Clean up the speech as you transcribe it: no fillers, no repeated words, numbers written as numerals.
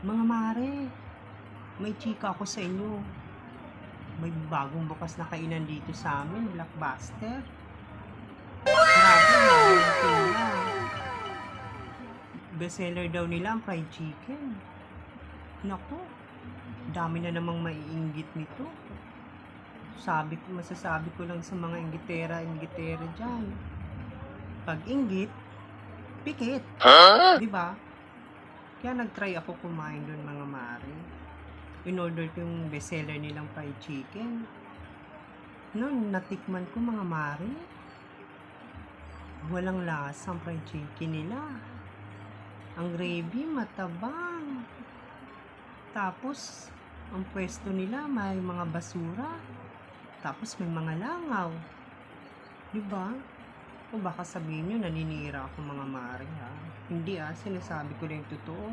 Mga mare, may chika ako sa inyo. May bagong bukas na kainan dito sa amin, Blockbuster. Grabe, ang tinda. Bestseller daw nila ang fried chicken. Naku, dami na namang maiinggit nito. Masasabi ko lang sa mga inggitera dyan. Pag inggit, pikit. Diba? Kaya nag-try ako kumain doon, mga mare. In-order ko yung bestseller nilang fried chicken. Noon, natikman ko, mga mare. Walang lasa ang fried chicken nila. Ang gravy, matabang. Tapos, ang pwesto nila, may mga basura. Tapos, may mga langaw. Diba? O baka sabihin nyo, naninira ako, mga mare, ha? Hindi, sinasabi ko na yung totoo.